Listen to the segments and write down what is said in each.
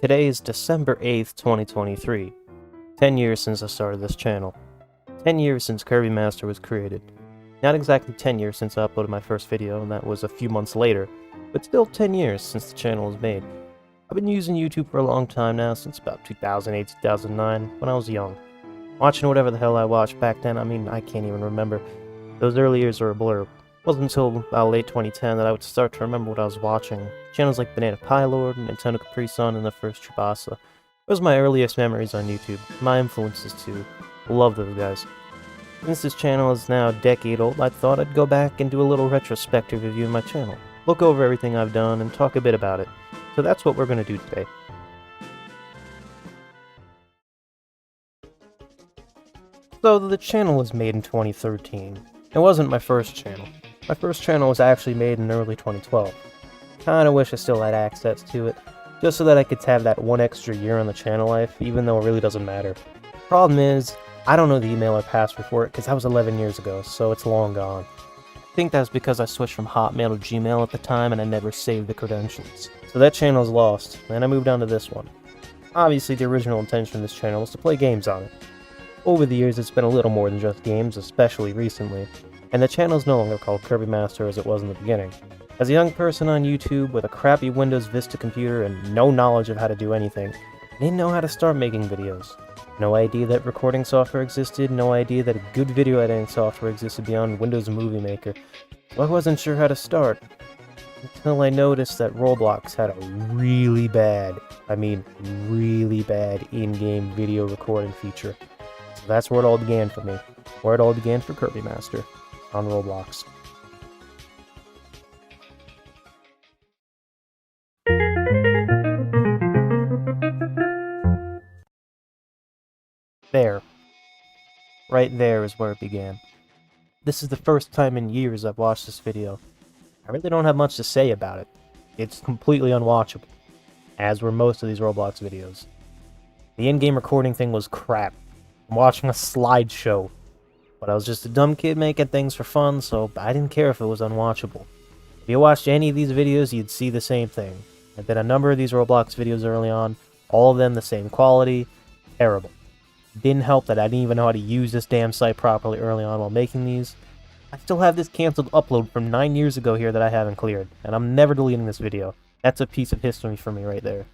Today is December 8th, 2023. 10 years since I started this channel. 10 years since Kirby Master was created. Not exactly 10 years since I uploaded my first video, and that was a few months later, but still 10 years since the channel was made. I've been using YouTube for a long time now, since about 2008, 2009, when I was young. Watching whatever the hell I watched back then, I can't even remember. Those early years were a blur. It wasn't until about late 2010 that I would start to remember what I was watching. Channels like Banana Pie Lord, Nintendo Capri Sun, and the first Tribasa. Those are my earliest memories on YouTube. My influences too. Love those guys. Since this channel is now a decade old, I thought I'd go back and do a little retrospective review of my channel. Look over everything I've done and talk a bit about it. So that's what we're going to do today. So the channel was made in 2013. It wasn't my first channel. My first channel was actually made in early 2012. Kinda wish I still had access to it, just so that I could have that one extra year on the channel life, even though it really doesn't matter. Problem is, I don't know the email or password for it because that was 11 years ago, so it's long gone. I think that's because I switched from Hotmail to Gmail at the time and I never saved the credentials. So that channel's lost, and I moved on to this one. Obviously, the original intention of this channel was to play games on it. Over the years, it's been a little more than just games, especially recently, and the channel is no longer called Kirby Master as it was in the beginning. As a young person on YouTube with a crappy Windows Vista computer and no knowledge of how to do anything, I didn't know how to start making videos. No idea that recording software existed, no idea that a good video editing software existed beyond Windows Movie Maker, so I wasn't sure how to start. Until I noticed that Roblox had a really bad in-game video recording feature. So that's where it all began for me. Where it all began for Kirby Master on Roblox. There. Right there is where it began. This is the first time in years I've watched this video. I really don't have much to say about it. It's completely unwatchable, as were most of these Roblox videos. The in-game recording thing was crap. I'm watching a slideshow. But I was just a dumb kid making things for fun, so I didn't care if it was unwatchable. If you watched any of these videos, you'd see the same thing. I've done a number of these Roblox videos early on, all of them the same quality, terrible. Didn't help that I didn't even know how to use this damn site properly early on while making these. I still have this cancelled upload from 9 years ago here that I haven't cleared, and I'm never deleting this video. That's a piece of history for me right there.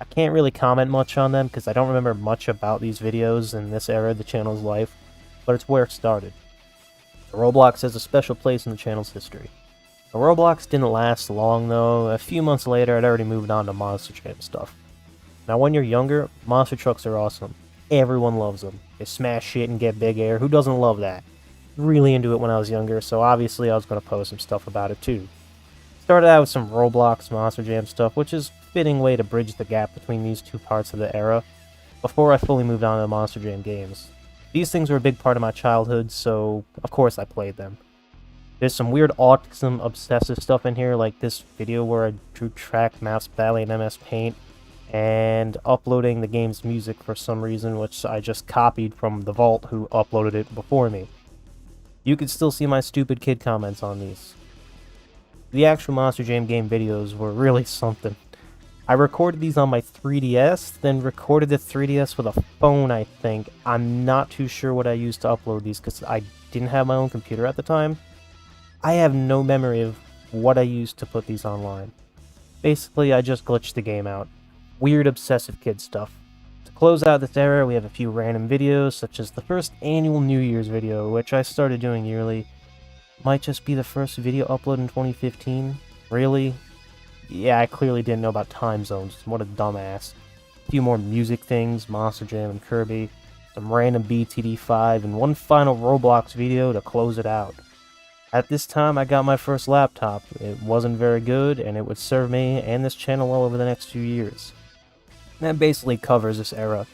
I can't really comment much on them because I don't remember much about these videos in this era of the channel's life, but it's where it started. Roblox has a special place in the channel's history. The Roblox didn't last long though. A few months later, I'd already moved on to Monster Jam stuff. Now when you're younger, monster trucks are awesome. Everyone loves them. They smash shit and get big air. Who doesn't love that? Really into it when I was younger, so obviously I was going to post some stuff about it too. Started out with some Roblox Monster Jam stuff, which is a fitting way to bridge the gap between these two parts of the era, before I fully moved on to the Monster Jam games. These things were a big part of my childhood, so of course I played them. There's some weird autism obsessive stuff in here, like this video where I drew track maps badly in MS Paint, and uploading the game's music for some reason, which I just copied from the Vault who uploaded it before me. You can still see my stupid kid comments on these. The actual Monster Jam game videos were really something. I recorded these on my 3DS, then recorded the 3DS with a phone, I think. I'm not too sure what I used to upload these because I didn't have my own computer at the time. I have no memory of what I used to put these online. Basically, I just glitched the game out. Weird obsessive kid stuff. To close out this era, we have a few random videos, such as the first annual New Year's video, which I started doing yearly. Might just be the first video upload in 2015. Really? Yeah, I clearly didn't know about time zones. What a dumbass. A few more music things, Monster Jam and Kirby, some random BTD5, and one final Roblox video to close it out. At this time, I got my first laptop. It wasn't very good, and it would serve me and this channel well over the next few years. That basically covers this era.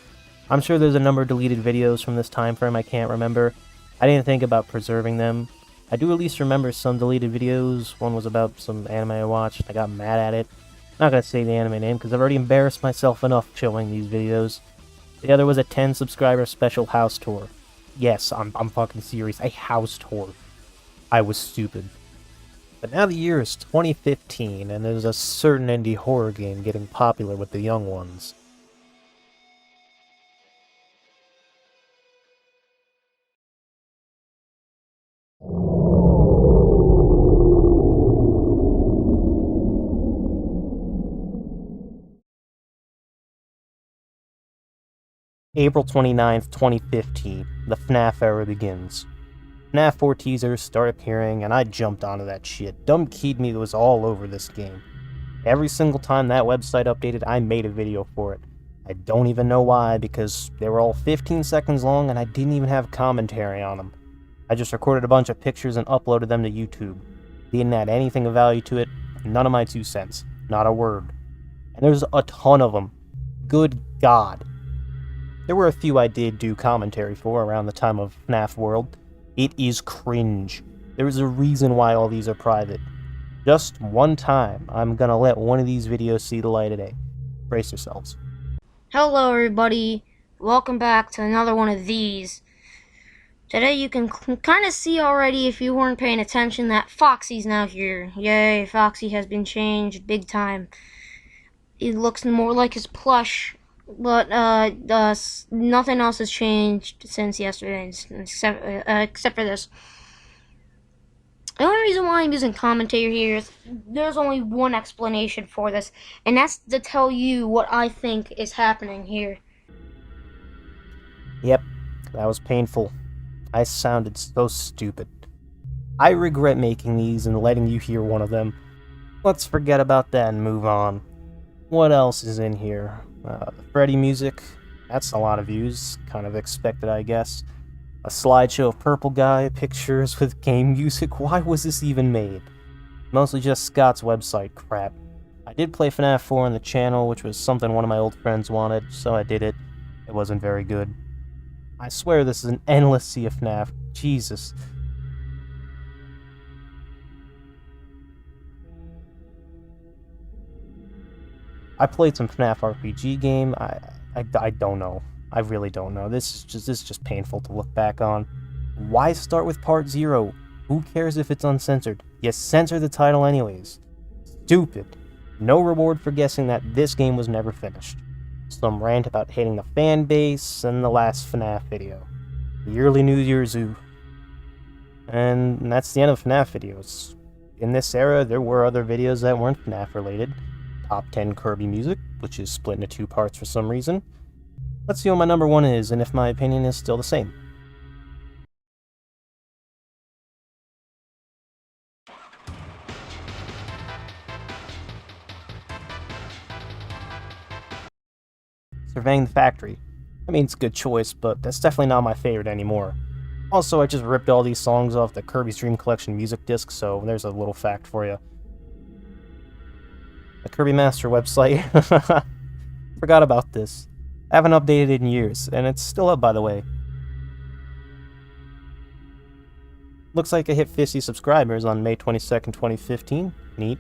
I'm sure there's a number of deleted videos from this time frame I can't remember. I didn't think about preserving them. I do at least remember some deleted videos. One was about some anime I watched. I got mad at it. Not gonna say the anime name because I've already embarrassed myself enough showing these videos. The other was a 10 subscriber special house tour. Yes, I'm fucking serious. A house tour. I was stupid. But now the year is 2015, and there's a certain indie horror game getting popular with the young ones. April 29th, 2015, the FNAF Era begins. FNAF 4 teasers start appearing, and I jumped onto that shit. Dumb Keyed Me was all over this game. Every single time that website updated, I made a video for it. I don't even know why, because they were all 15 seconds long and I didn't even have commentary on them. I just recorded a bunch of pictures and uploaded them to YouTube. Didn't add anything of value to it, none of my 2 cents. Not a word. And there's a ton of them. Good God. There were a few I did do commentary for around the time of FNAF World. It is cringe. There is a reason why all these are private. Just one time, I'm gonna let one of these videos see the light of day. Brace yourselves. Hello everybody, welcome back to another one of these. Today you can kind of see already, if you weren't paying attention, that Foxy's now here. Yay, Foxy has been changed big time. He looks more like his plush, but nothing else has changed since yesterday, except for this. The only reason why I'm using commentator here is there's only one explanation for this, and that's to tell you what I think is happening here. Yep, that was painful. I sounded so stupid. I regret making these and letting you hear one of them. Let's forget about that and move on. What else is in here? The Freddy music. That's a lot of views. Kind of expected, I guess. A slideshow of Purple Guy, pictures with game music. Why was this even made? Mostly just Scott's website crap. I did play FNAF 4 on the channel, which was something one of my old friends wanted, so I did it. It wasn't very good. I swear this is an endless sea of FNAF. Jesus. I played some FNAF RPG game. I don't know. I really don't know. This is just painful to look back on. Why start with part 0? Who cares if it's uncensored? You censor the title anyways. Stupid. No reward for guessing that this game was never finished. Some rant about hating the fan base, and the last FNAF video. The yearly New Year's Zoo. And that's the end of FNAF videos. In this era, there were other videos that weren't FNAF related. Top 10 Kirby music, which is split into 2 parts for some reason. Let's see what my number 1 is, and if my opinion is still the same. Surveying the Factory. I mean, it's a good choice, but that's definitely not my favorite anymore. Also, I just ripped all these songs off the Kirby's Dream Collection music disc, so there's a little fact for you. The Kirby Master website. Forgot about this. I haven't updated it in years, and it's still up, by the way. Looks like I hit 50 subscribers on May 22nd, 2015. Neat.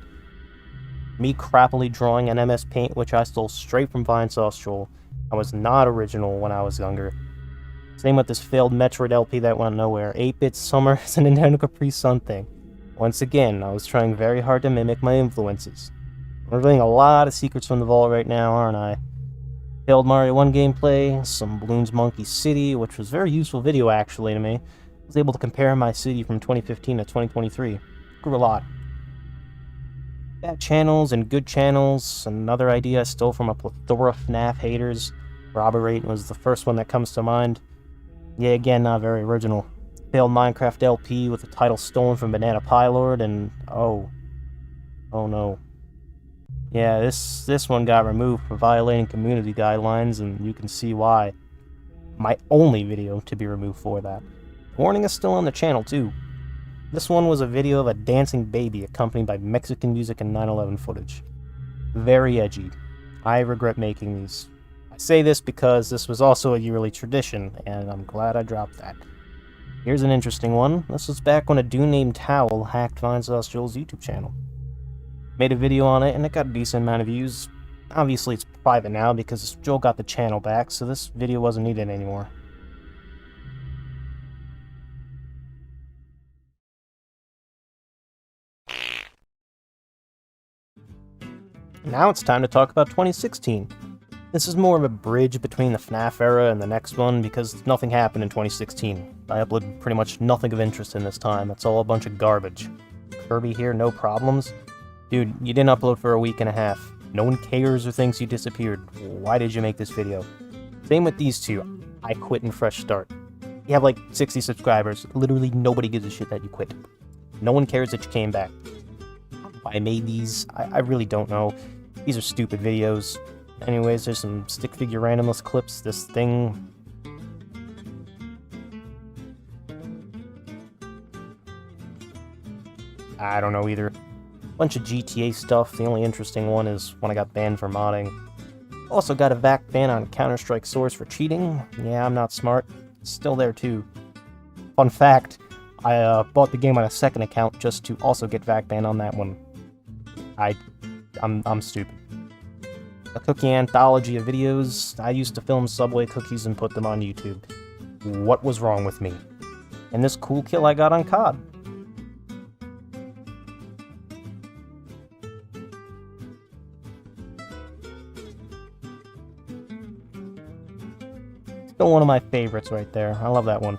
Me crappily drawing an MS Paint, which I stole straight from Vinesauce Joel. I was not original when I was younger. Same with this failed Metroid LP that went nowhere. 8-Bit Summer is a Nintendo Capri Sun thing. Once again, I was trying very hard to mimic my influences. I'm revealing a lot of secrets from the vault right now, aren't I? Failed Mario 1 gameplay, some Bloons Monkey City, which was a very useful video actually to me. I was able to compare my city from 2015 to 2023. Grew a lot. Bad channels and good channels, another idea I stole from a plethora of FNAF haters. Robberate was the first one that comes to mind. Yeah, again, not very original. Failed Minecraft LP with the title stolen from Banana Pie Lord, and oh no. Yeah, this one got removed for violating community guidelines, and you can see why. My only video to be removed for that. Warning is still on the channel, too. This one was a video of a dancing baby accompanied by Mexican music and 9/11 footage. Very edgy. I regret making these. I say this because this was also a yearly tradition, and I'm glad I dropped that. Here's an interesting one. This was back when a dude named Towel hacked Vinesauce Joel's YouTube channel. Made a video on it, and it got a decent amount of views. Obviously, it's private now because Joel got the channel back, so this video wasn't needed anymore. Now it's time to talk about 2016. This is more of a bridge between the FNAF era and the next one because nothing happened in 2016. I uploaded pretty much nothing of interest in this time. It's all a bunch of garbage. Kirby here, no problems. Dude, you didn't upload for a week and a half. No one cares or thinks you disappeared. Why did you make this video? Same with these two. I quit and fresh start. You have like 60 subscribers. Literally nobody gives a shit that you quit. No one cares that you came back. Why I made these, I really don't know. These are stupid videos. Anyways, there's some stick figure randomness clips. This thing... I don't know either. Bunch of GTA stuff. The only interesting one is when I got banned for modding. Also got a VAC ban on Counter-Strike Source for cheating. Yeah, I'm not smart. It's still there too. Fun fact, I bought the game on a second account just to also get VAC banned on that one. I'm stupid. A cookie anthology of videos. I used to film Subway cookies and put them on YouTube. What was wrong with me? And this cool kill I got on COD. Still one of my favorites right there. I love that one.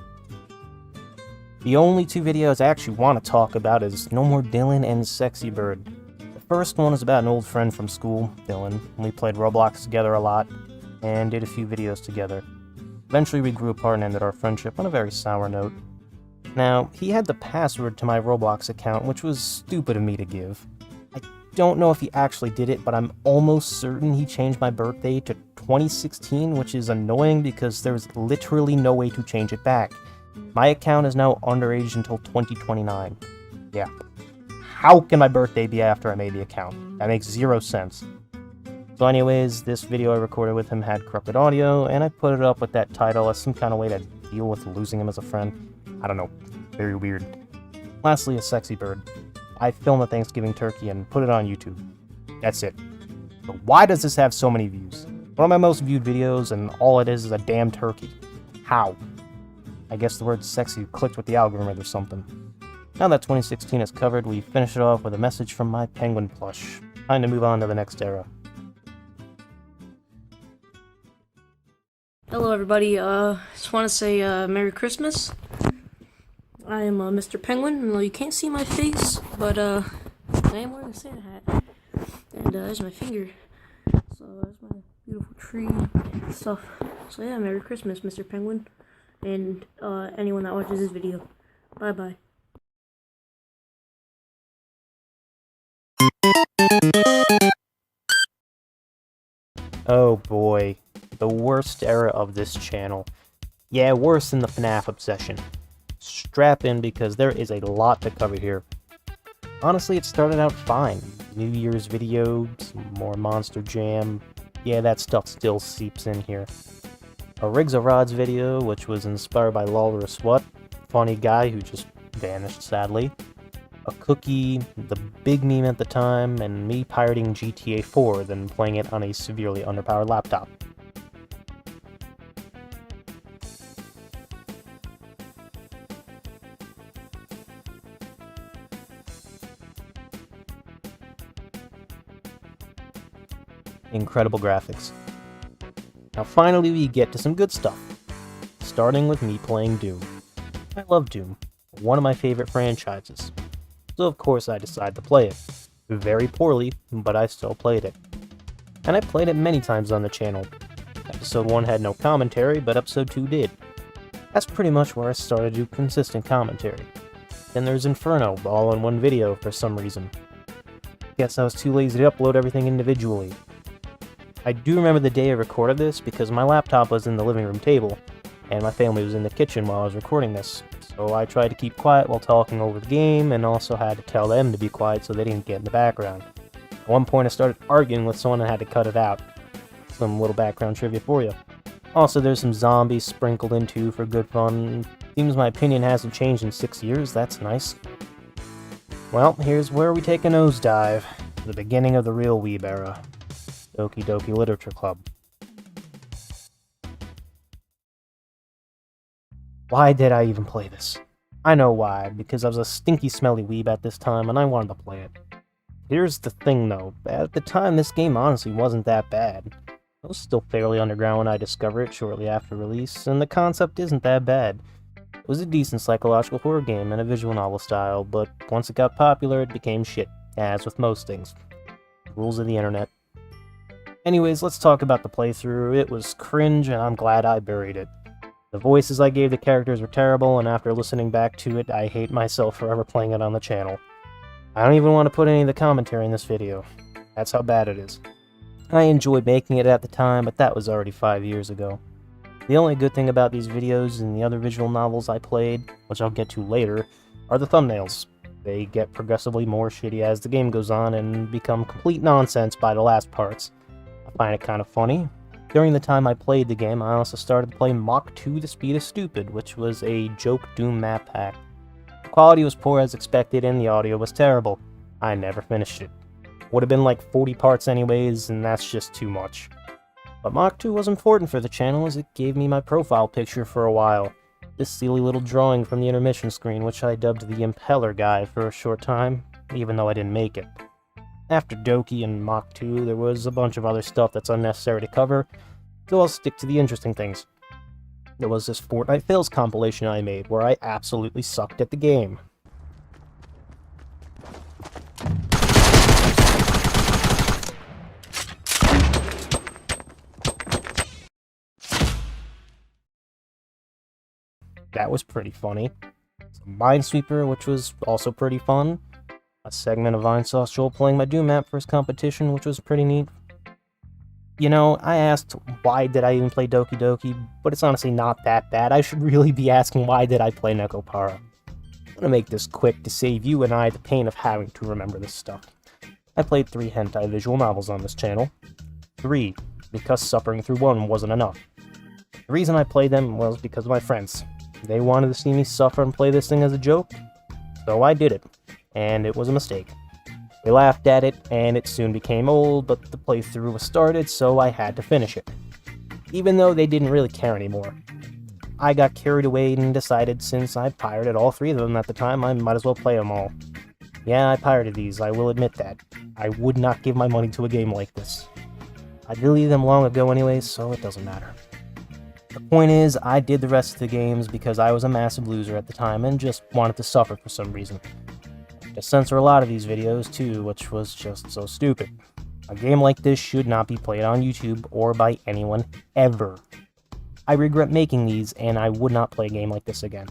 The only two videos I actually want to talk about is No More Dylan and Sexy Bird. The first one is about an old friend from school, Dylan. We played Roblox together a lot, and did a few videos together. Eventually we grew apart and ended our friendship on a very sour note. Now, he had the password to my Roblox account, which was stupid of me to give. I don't know if he actually did it, but I'm almost certain he changed my birthday to 2016, which is annoying because there's literally no way to change it back. My account is now underage until 2029. Yeah. How can my birthday be after I made the account? That makes zero sense. So anyways, this video I recorded with him had corrupted audio, and I put it up with that title as some kind of way to deal with losing him as a friend. I don't know. Very weird. Lastly, a Sexy Bird. I filmed a Thanksgiving turkey and put it on YouTube. That's it. But why does this have so many views? One of my most viewed videos, and all it is a damn turkey. How? I guess the word sexy clicked with the algorithm or something. Now that 2016 is covered, we finish it off with a message from my penguin plush. Time to move on to the next era. Hello everybody, just want to say Merry Christmas. I am Mr. Penguin, and you can't see my face, but I am wearing a Santa hat. And there's my finger. So there's my beautiful tree and stuff. So yeah, Merry Christmas, Mr. Penguin. And anyone that watches this video. Bye bye. Oh boy, the worst era of this channel. Yeah, worse than the FNAF obsession. Strap in because there is a lot to cover here. Honestly, it started out fine. New Year's video, some more Monster Jam. Yeah, that stuff still seeps in here. A Riggs of Rods video, which was inspired by Lawless What, funny guy who just vanished sadly. A cookie, the big meme at the time, and me pirating GTA 4, then playing it on a severely underpowered laptop. Incredible graphics. Now finally we get to some good stuff, starting with me playing Doom. I love Doom, one of my favorite franchises, so of course I decided to play it. Very poorly, but I still played it. And I played it many times on the channel. Episode 1 had no commentary, but Episode 2 did. That's pretty much where I started to do consistent commentary. Then there's Inferno, all in one video for some reason. Guess I was too lazy to upload everything individually. I do remember the day I recorded this because my laptop was in the living room table, and my family was in the kitchen while I was recording this, so I tried to keep quiet while talking over the game, and also had to tell them to be quiet so they didn't get in the background. At one point I started arguing with someone and had to cut it out. Some little background trivia for you. Also, there's some zombies sprinkled in too for good fun. Seems my opinion hasn't changed in 6 years, that's nice. Well, here's where we take a nosedive. The beginning of the real Weeb era. Doki Doki Literature Club. Why did I even play this? I know why, because I was a stinky smelly weeb at this time and I wanted to play it. Here's the thing though, at the time this game honestly wasn't that bad. It was still fairly underground when I discovered it shortly after release, and the concept isn't that bad. It was a decent psychological horror game in a visual novel style, but once it got popular, it became shit, as with most things. Rules of the internet. Anyways, let's talk about the playthrough. It was cringe, and I'm glad I buried it. The voices I gave the characters were terrible, and after listening back to it, I hate myself for ever playing it on the channel. I don't even want to put any of the commentary in this video. That's how bad it is. I enjoyed making it at the time, but that was already 5 years ago. The only good thing about these videos and the other visual novels I played, which I'll get to later, are the thumbnails. They get progressively more shitty as the game goes on and become complete nonsense by the last parts. I find it kind of funny. During the time I played the game, I also started to play Mach 2 The Speed of Stupid, which was a joke Doom map pack. The quality was poor as expected and the audio was terrible. I never finished it. Would have been like 40 parts anyways, and that's just too much. But Mach 2 was important for the channel as it gave me my profile picture for a while. This silly little drawing from the intermission screen, which I dubbed the Impeller guy for a short time, even though I didn't make it. After Doki and Mach 2, there was a bunch of other stuff that's unnecessary to cover, so I'll stick to the interesting things. There was this Fortnite Fails compilation I made, where I absolutely sucked at the game. That was pretty funny. Some Minesweeper, which was also pretty fun. A segment of Vinesauce Joel playing my Doom map for his competition, which was pretty neat. You know, I asked why did I even play Doki Doki, but it's honestly not that bad. I should really be asking why did I play Nekopara. I'm gonna make this quick to save you and I the pain of having to remember this stuff. I played 3 hentai visual novels on this channel. 3, because suffering through one wasn't enough. The reason I played them was because of my friends. They wanted to see me suffer and play this thing as a joke, so I did it, and it was a mistake. They laughed at it, and it soon became old, but the playthrough was started, so I had to finish it. Even though they didn't really care anymore. I got carried away and decided since I pirated all 3 of them at the time, I might as well play them all. Yeah, I pirated these, I will admit that. I would not give my money to a game like this. I deleted them long ago anyways, so it doesn't matter. The point is, I did the rest of the games because I was a massive loser at the time and just wanted to suffer for some reason. I had to censor a lot of these videos too, which was just so stupid. A game like this should not be played on YouTube or by anyone ever. I regret making these and I would not play a game like this again.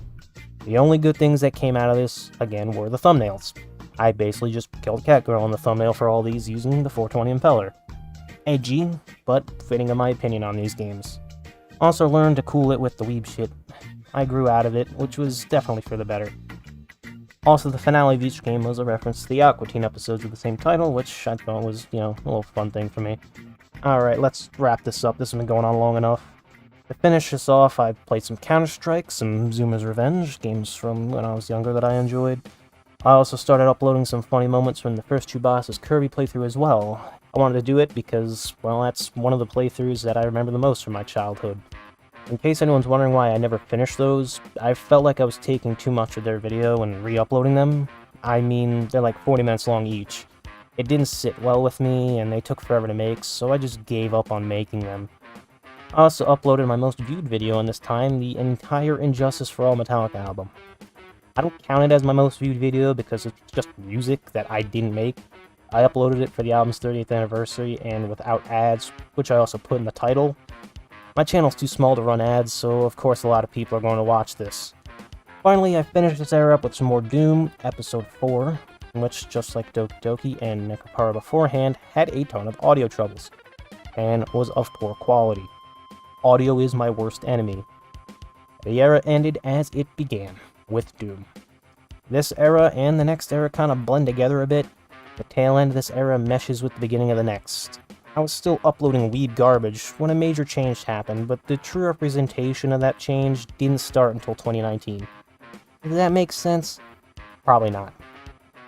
The only good things that came out of this, again, were the thumbnails. I basically just killed Catgirl in the thumbnail for all these using the 420 Impeller. Edgy, but fitting in my opinion on these games. Also learned to cool it with the Weeb shit. I grew out of it, which was definitely for the better. Also, the finale of each game was a reference to the Aqua Teen episodes with the same title, which I thought was, a little fun thing for me. Alright, let's wrap this up. This has been going on long enough. To finish this off, I played some Counter-Strike, some Zuma's Revenge, games from when I was younger that I enjoyed. I also started uploading some funny moments from the first 2 bosses Kirby playthrough as well. I wanted to do it because, well, that's one of the playthroughs that I remember the most from my childhood. In case anyone's wondering why I never finished those, I felt like I was taking too much of their video and re-uploading them. I mean, they're like 40 minutes long each. It didn't sit well with me, and they took forever to make, so I just gave up on making them. I also uploaded my most viewed video on this time, the entire Injustice for All Metallica album. I don't count it as my most viewed video because it's just music that I didn't make. I uploaded it for the album's 30th anniversary and without ads, which I also put in the title. My channel's too small to run ads, so of course a lot of people are going to watch this. Finally, I finished this era up with some more Doom, Episode 4, in which, just like Doki Doki and Nekopara beforehand, had a ton of audio troubles, and was of poor quality. Audio is my worst enemy. The era ended as it began, with Doom. This era and the next era kind of blend together a bit. The tail end of this era meshes with the beginning of the next. I was still uploading Weeb garbage when a major change happened, but the true representation of that change didn't start until 2019. Does that make sense? Probably not.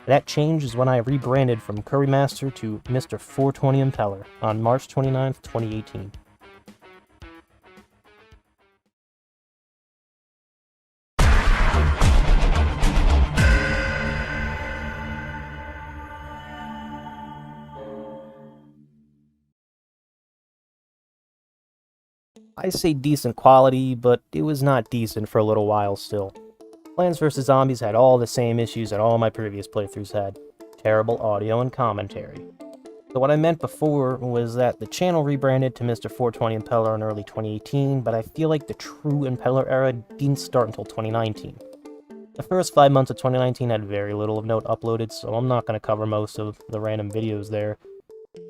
That change is when I rebranded from Curry Master to Mr. 420 Impeller on March 29th, 2018. I say decent quality, but it was not decent for a little while still. Plants vs. Zombies had all the same issues that all my previous playthroughs had. Terrible audio and commentary. So what I meant before was that the channel rebranded to Mr. 420 Impeller in early 2018, but I feel like the true Impeller Era didn't start until 2019. The first 5 months of 2019 had very little of note uploaded, so I'm not going to cover most of the random videos there.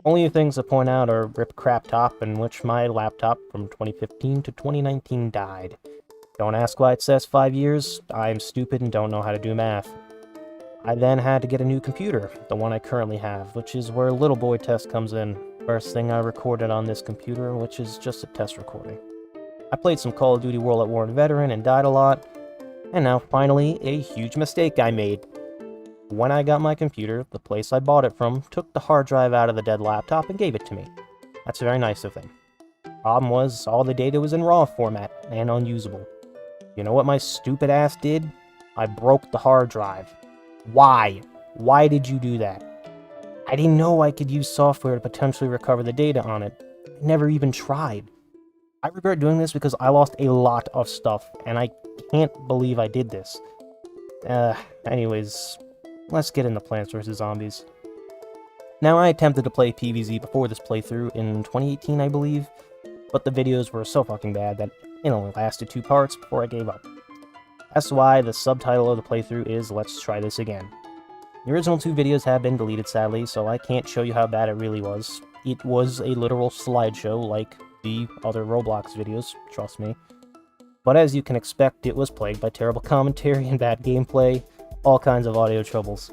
Only things to point out are Rip Crap Top, in which my laptop from 2015 to 2019 died. Don't ask why it says 5 years, I'm stupid and don't know how to do math. I then had to get a new computer, the one I currently have, which is where Little Boy Test comes in. First thing I recorded on this computer, which is just a test recording. I played some Call of Duty World at War Veteran and died a lot, and now finally, a huge mistake I made. When I got my computer, the place I bought it from took the hard drive out of the dead laptop and gave it to me. That's very nice of them. Problem was, all the data was in RAW format and unusable. You know what my stupid ass did? I broke the hard drive. Why? Why did you do that? I didn't know I could use software to potentially recover the data on it. I never even tried. I regret doing this because I lost a lot of stuff, and I can't believe I did this. Anyways, let's get into Plants vs. Zombies. Now, I attempted to play PvZ before this playthrough in 2018, I believe, but the videos were so fucking bad that it only lasted 2 parts before I gave up. That's why the subtitle of the playthrough is Let's Try This Again. The original 2 videos have been deleted, sadly, so I can't show you how bad it really was. It was a literal slideshow like the other Roblox videos, trust me. But as you can expect, it was plagued by terrible commentary and bad gameplay, all kinds of audio troubles.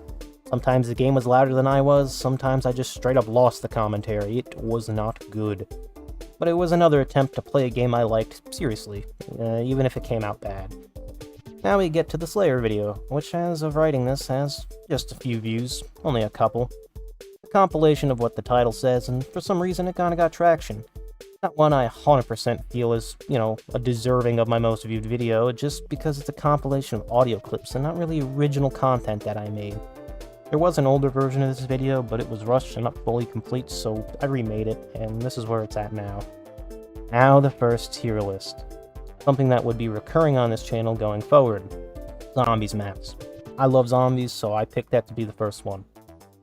Sometimes the game was louder than I was, sometimes I just straight up lost the commentary. It was not good. But it was another attempt to play a game I liked seriously, even if it came out bad. Now we get to the Slayer video, which as of writing this has just a few views, only a couple. A compilation of what the title says, and for some reason it kinda got traction. Not one I 100% feel is, a deserving of my most viewed video, just because it's a compilation of audio clips and not really original content that I made. There was an older version of this video, but it was rushed and not fully complete, so I remade it, and this is where it's at now. Now the first tier list. Something that would be recurring on this channel going forward. Zombies maps. I love zombies, so I picked that to be the first one.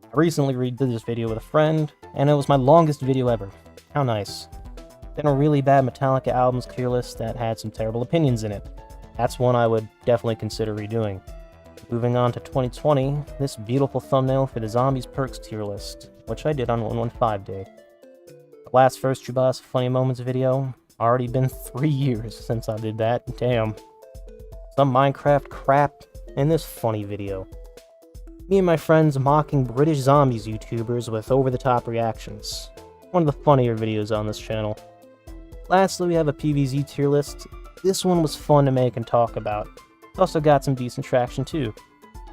I recently redid this video with a friend, and it was my longest video ever. How nice. Then a really bad Metallica albums tier list that had some terrible opinions in it. That's one I would definitely consider redoing. Moving on to 2020, this beautiful thumbnail for the Zombies Perks tier list, which I did on 115 Day. The last First True Boss Funny Moments video, already been 3 years since I did that, damn. Some Minecraft crap, and this funny video. Me and my friends mocking British zombies YouTubers with over-the-top reactions. One of the funnier videos on this channel. Lastly, we have a PvZ tier list. This one was fun to make and talk about. It's also got some decent traction too.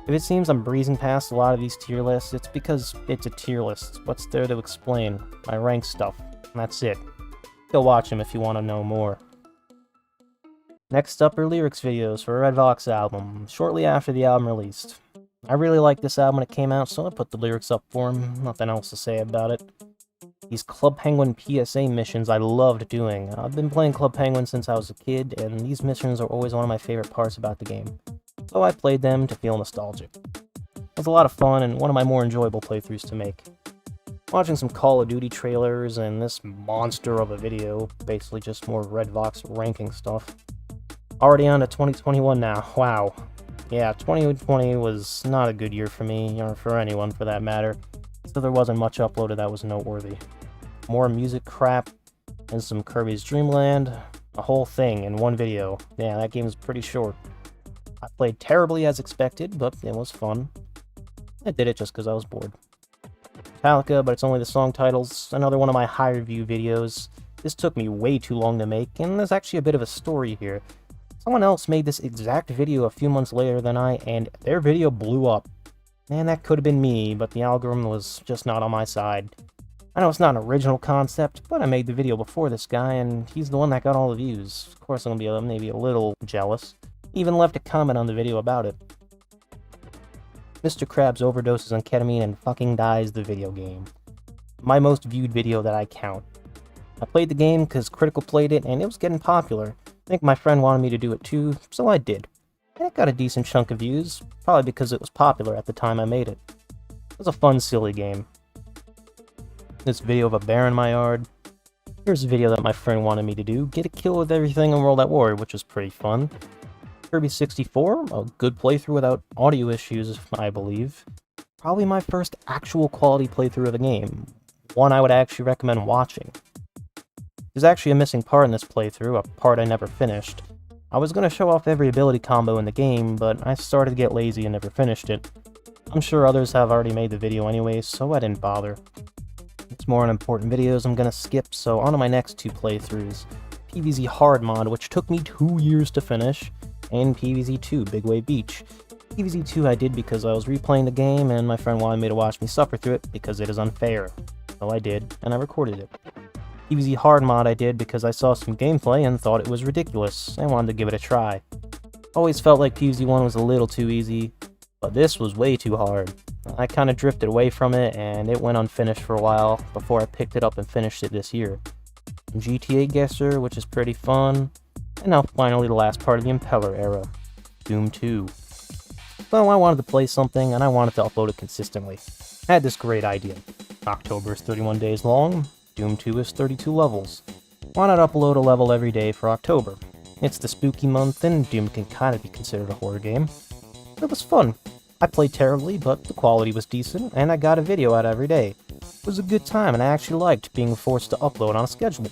If it seems I'm breezing past a lot of these tier lists, it's because it's a tier list. What's there to explain? My rank stuff. And that's it. Go watch them if you want to know more. Next up are lyrics videos for a Red Vox album, shortly after the album released. I really liked this album when it came out, so I put the lyrics up for him. Nothing else to say about it. These Club Penguin PSA missions I loved doing. I've been playing Club Penguin since I was a kid, and these missions are always one of my favorite parts about the game. So I played them to feel nostalgic. It was a lot of fun and one of my more enjoyable playthroughs to make. Watching some Call of Duty trailers and this monster of a video, basically just more Red Vox ranking stuff. Already on to 2021 now, wow. Yeah, 2020 was not a good year for me, or for anyone for that matter, so there wasn't much uploaded that was noteworthy. More music crap, and some Kirby's Dream Land, a whole thing in one video. Yeah, that game was pretty short. I played terribly as expected, but it was fun. I did it just because I was bored. Metallica, but it's only the song titles, another one of my higher view videos. This took me way too long to make, and there's actually a bit of a story here. Someone else made this exact video a few months later than I, and their video blew up. And that could have been me, but the algorithm was just not on my side. I know it's not an original concept, but I made the video before this guy, and he's the one that got all the views. Of course I'm gonna be maybe a little jealous. Even left a comment on the video about it. Mr. Krabs overdoses on ketamine and fucking dies the video game. My most viewed video that I count. I played the game because Critical played it and it was getting popular. I think my friend wanted me to do it too, so I did. And it got a decent chunk of views, probably because it was popular at the time I made it. It was a fun, silly game. This video of a bear in my yard. Here's a video that my friend wanted me to do, get a kill with everything in World at War, which was pretty fun. Kirby 64, a good playthrough without audio issues, I believe. Probably my first actual quality playthrough of a game. One I would actually recommend watching. There's actually a missing part in this playthrough, a part I never finished. I was going to show off every ability combo in the game, but I started to get lazy and never finished it. I'm sure others have already made the video anyway, so I didn't bother. It's more unimportant videos I'm gonna skip, so on to my next two playthroughs. PvZ Hard Mod, which took me 2 years to finish, and PvZ 2 Big Wave Beach. PvZ 2 I did because I was replaying the game, and my friend wanted me to watch me suffer through it because it is unfair. So I did, and I recorded it. PvZ Hard Mod I did because I saw some gameplay and thought it was ridiculous, and wanted to give it a try. Always felt like PvZ 1 was a little too easy, but this was way too hard. I kinda drifted away from it, and it went unfinished for a while before I picked it up and finished it this year. GTA Guesser, which is pretty fun, and now finally the last part of the Impeller Era, Doom 2. So I wanted to play something, and I wanted to upload it consistently. I had this great idea. October is 31 days long, Doom 2 is 32 levels. Why not upload a level every day for October? It's the spooky month, and Doom can kinda be considered a horror game. It was fun. I played terribly, but the quality was decent, and I got a video out every day. It was a good time, and I actually liked being forced to upload on a schedule.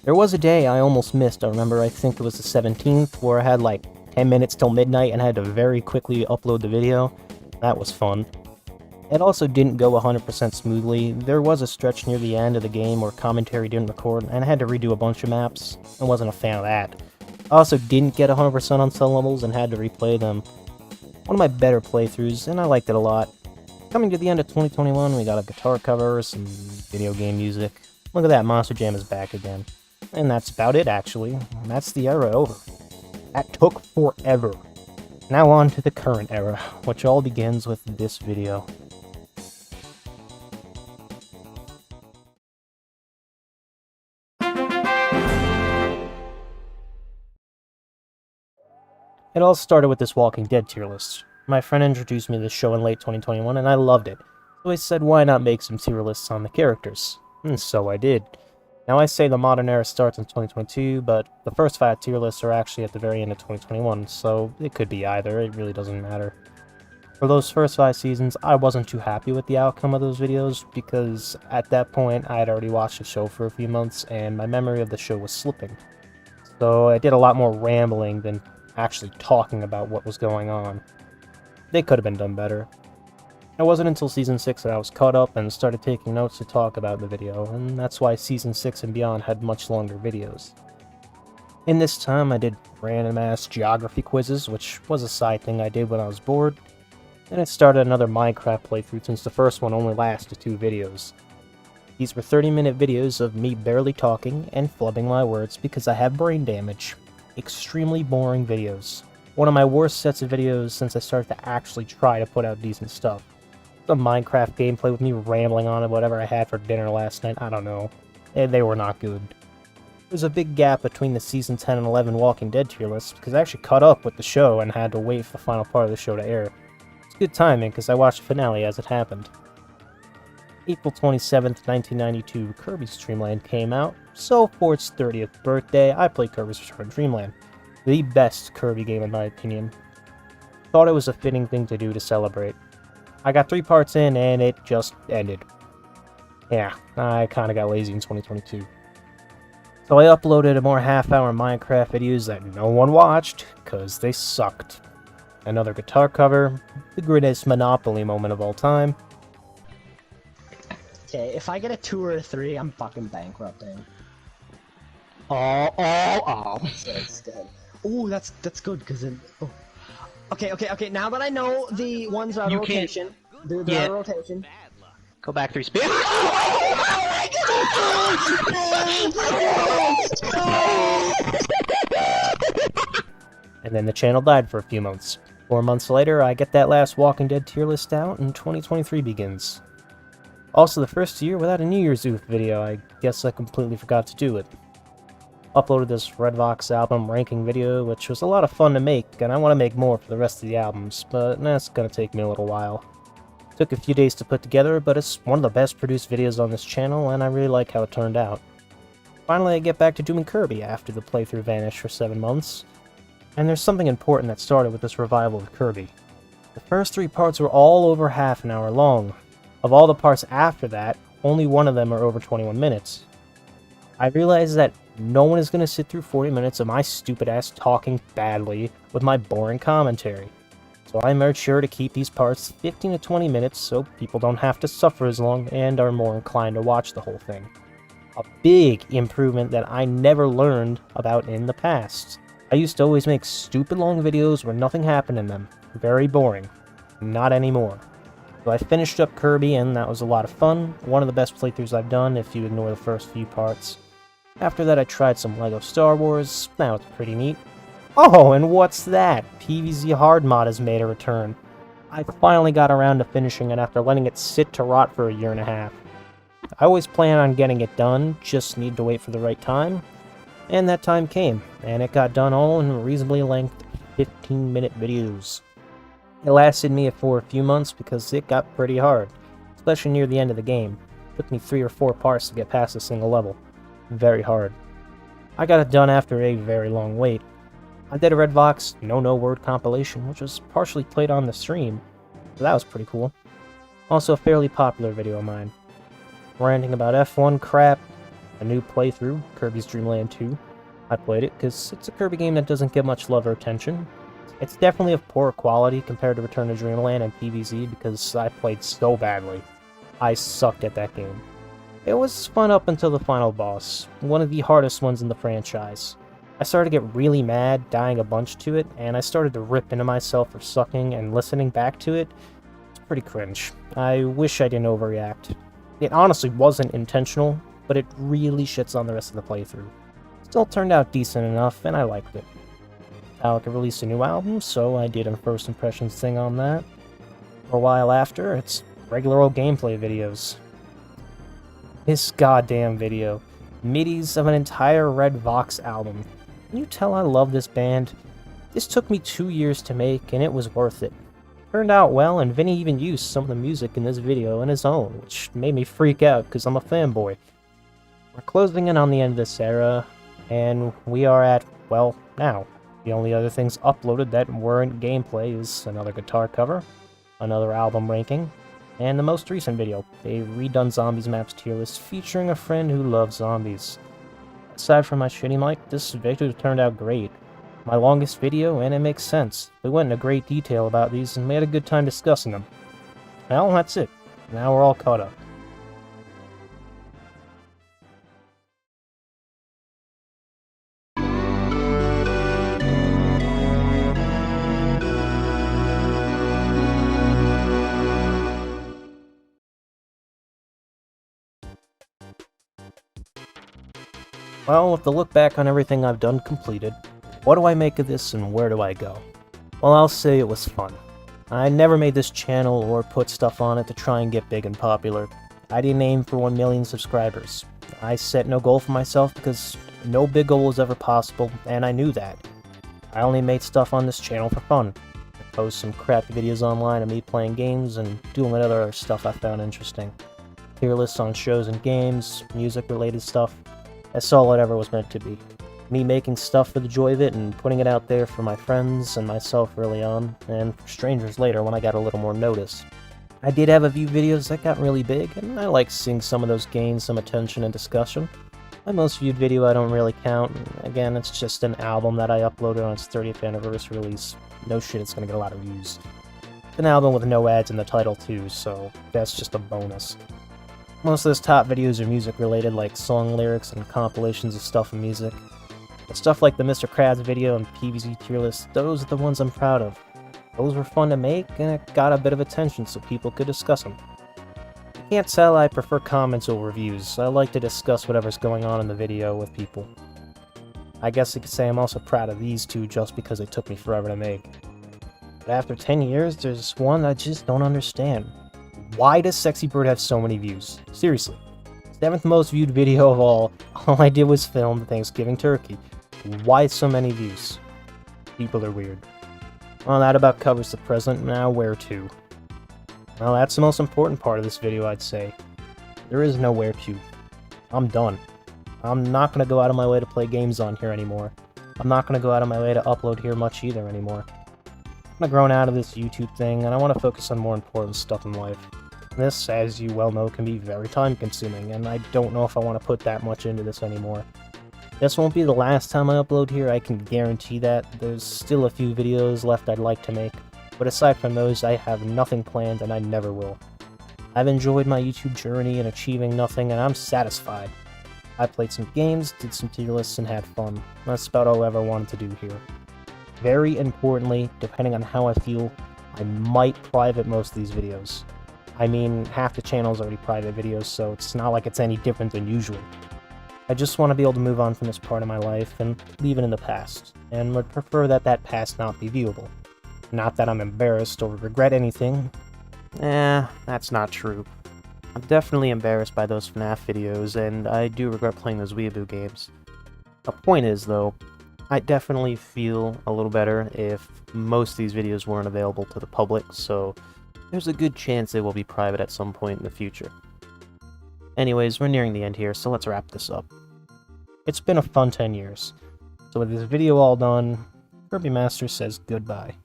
There was a day I almost missed. I remember, I think it was the 17th, where I had like 10 minutes till midnight and had to very quickly upload the video. That was fun. It also didn't go 100% smoothly. There was a stretch near the end of the game where commentary didn't record, and I had to redo a bunch of maps. I wasn't a fan of that. I also didn't get 100% on some levels and had to replay them. One of my better playthroughs, and I liked it a lot. Coming to the end of 2021, we got a guitar cover, some video game music. Look at that, Monster Jam is back again. And that's about it, actually. That's the era over. That took forever. Now on to the current era, which all begins with this video. It all started with this Walking Dead tier list. My friend introduced me to this show in late 2021, and I loved it. So I said, why not make some tier lists on the characters? And so I did. Now I say the modern era starts in 2022, but the first 5 tier lists are actually at the very end of 2021, so it could be either, it really doesn't matter. For those first 5 seasons, I wasn't too happy with the outcome of those videos, because at that point I had already watched the show for a few months, and my memory of the show was slipping. So I did a lot more rambling than actually talking about what was going on. They could have been done better. It wasn't until Season 6 that I was caught up and started taking notes to talk about the video, and that's why Season 6 and beyond had much longer videos. In this time, I did random-ass geography quizzes, which was a side thing I did when I was bored, and I started another Minecraft playthrough since the first one only lasted 2 videos. These were 30-minute videos of me barely talking and flubbing my words because I have brain damage. Extremely boring videos. One of my worst sets of videos since I started to actually try to put out decent stuff. Some Minecraft gameplay with me rambling on whatever I had for dinner last night, I don't know. They were not good. There's a big gap between the Season 10 and 11 Walking Dead tier lists because I actually caught up with the show and had to wait for the final part of the show to air. It's good timing because I watched the finale as it happened. April 27th, 1992, Kirby's Dream Land came out, so for its 30th birthday, I played Kirby's Return to Dreamland. The best Kirby game in my opinion. Thought it was a fitting thing to do to celebrate. I got 3 parts in and it just ended. Yeah, I kinda got lazy in 2022. So I uploaded more half-hour Minecraft videos that no one watched, cause they sucked. Another guitar cover, the greatest Monopoly moment of all time. Okay, if I get a 2 or a 3, I'm fucking bankrupting. Oh. That's good. Ooh, that's good, because it... Oh. Okay, now that I know the ones out of rotation... The out of rotation... Go back 3 speed. And then the channel died for a few months. 4 months later, I get that last Walking Dead tier list out, and 2023 begins. Also, the first year without a New Year's Eve video. I guess I completely forgot to do it. Uploaded this Redvox album ranking video, which was a lot of fun to make, and I want to make more for the rest of the albums, but that's gonna take me a little while. Took a few days to put together, but it's one of the best produced videos on this channel, and I really like how it turned out. Finally, I get back to doing Kirby after the playthrough vanished for 7 months. And there's something important that started with this revival of Kirby. The first 3 parts were all over half an hour long. Of all the parts after that, only one of them are over 21 minutes. I realized that no one is going to sit through 40 minutes of my stupid ass talking badly with my boring commentary. So I made sure to keep these parts 15 to 20 minutes so people don't have to suffer as long and are more inclined to watch the whole thing. A big improvement that I never learned about in the past. I used to always make stupid long videos where nothing happened in them. Very boring. Not anymore. So I finished up Kirby and that was a lot of fun. One of the best playthroughs I've done if you ignore the first few parts. After that I tried some LEGO Star Wars. That was pretty neat. Oh, and what's that? PvZ Hard Mod has made a return. I finally got around to finishing it after letting it sit to rot for a year and a half. I always plan on getting it done, just need to wait for the right time. And that time came, and it got done all in reasonably length 15-minute videos. It lasted me for a few months because it got pretty hard, especially near the end of the game. It took me 3 or 4 parts to get past a single level. Very hard. I got it done after a very long wait. I did a Redvox No Word compilation, which was partially played on the stream, so that was pretty cool. Also a fairly popular video of mine. Ranting about F1 crap, a new playthrough, Kirby's Dream Land 2. I played it because it's a Kirby game that doesn't get much love or attention. It's definitely of poor quality compared to Return to Dreamland and PvZ because I played so badly. I sucked at that game. It was fun up until the final boss, one of the hardest ones in the franchise. I started to get really mad, dying a bunch to it, and I started to rip into myself for sucking, and listening back to it, it's pretty cringe. I wish I didn't overreact. It honestly wasn't intentional, but it really shits on the rest of the playthrough. Still turned out decent enough, and I liked it. Metallica released a new album, so I did a first impressions thing on that. For a while after, it's regular old gameplay videos. This goddamn video. MIDIs of an entire Redvox album. Can you tell I love this band? This took me 2 years to make, and it was worth it. Turned out well, and Vinny even used some of the music in this video in his own, which made me freak out because I'm a fanboy. We're closing in on the end of this era, and we are at, well, now. The only other things uploaded that weren't gameplay is another guitar cover, another album ranking, and the most recent video, a redone Zombies Maps tier list featuring a friend who loves zombies. Aside from my shitty mic, this video turned out great. My longest video, and it makes sense. We went into great detail about these and we had a good time discussing them. Well, that's it. Now we're all caught up. Well, with the look back on everything I've done completed, what do I make of this and where do I go? Well, I'll say it was fun. I never made this channel or put stuff on it to try and get big and popular. I didn't aim for 1 million subscribers. I set no goal for myself because no big goal was ever possible, and I knew that. I only made stuff on this channel for fun. I post some crappy videos online of me playing games and doing what other stuff I found interesting. Tier lists on shows and games, music-related stuff. That's all it ever was meant to be. Me making stuff for the joy of it and putting it out there for my friends and myself early on, and for strangers later when I got a little more notice. I did have a few videos that got really big, and I like seeing some of those gain some attention and discussion. My most viewed video I don't really count. Again, it's just an album that I uploaded on its 30th anniversary release. No shit, it's gonna get a lot of views. It's an album with no ads in the title too, so that's just a bonus. Most of those top videos are music related, like song lyrics and compilations of stuff and music. But stuff like the Mr. Krabs video and PvZ tier list, those are the ones I'm proud of. Those were fun to make, and it got a bit of attention so people could discuss them. You can't tell I prefer comments over reviews. I like to discuss whatever's going on in the video with people. I guess you could say I'm also proud of these two just because they took me forever to make. But after 10 years, there's one I just don't understand. Why does Sexy Bird have so many views? Seriously. 7th most viewed video of all. All I did was film the Thanksgiving turkey. Why so many views? People are weird. Well, that about covers the present. Now where to? Well, that's the most important part of this video, I'd say. There is no where to. I'm done. I'm not going to go out of my way to play games on here anymore. I'm not going to go out of my way to upload here much either anymore. I'm grown out of this YouTube thing, and I want to focus on more important stuff in life. This, as you well know, can be very time-consuming, and I don't know if I want to put that much into this anymore. This won't be the last time I upload here, I can guarantee that. There's still a few videos left I'd like to make, but aside from those, I have nothing planned, and I never will. I've enjoyed my YouTube journey and achieving nothing, and I'm satisfied. I played some games, did some tier lists, and had fun. That's about all I ever wanted to do here. Very importantly, depending on how I feel, I might private most of these videos. I mean, half the channel's already private videos, so it's not like it's any different than usual. I just want to be able to move on from this part of my life and leave it in the past, and would prefer that that past not be viewable. Not that I'm embarrassed or regret anything. That's not true. I'm definitely embarrassed by those FNAF videos, and I do regret playing those Weeb games. The point is, though, I definitely feel a little better if most of these videos weren't available to the public, so there's a good chance they will be private at some point in the future. Anyways, we're nearing the end here, so let's wrap this up. It's been a fun 10 years. So with this video all done, Kirby Master says goodbye.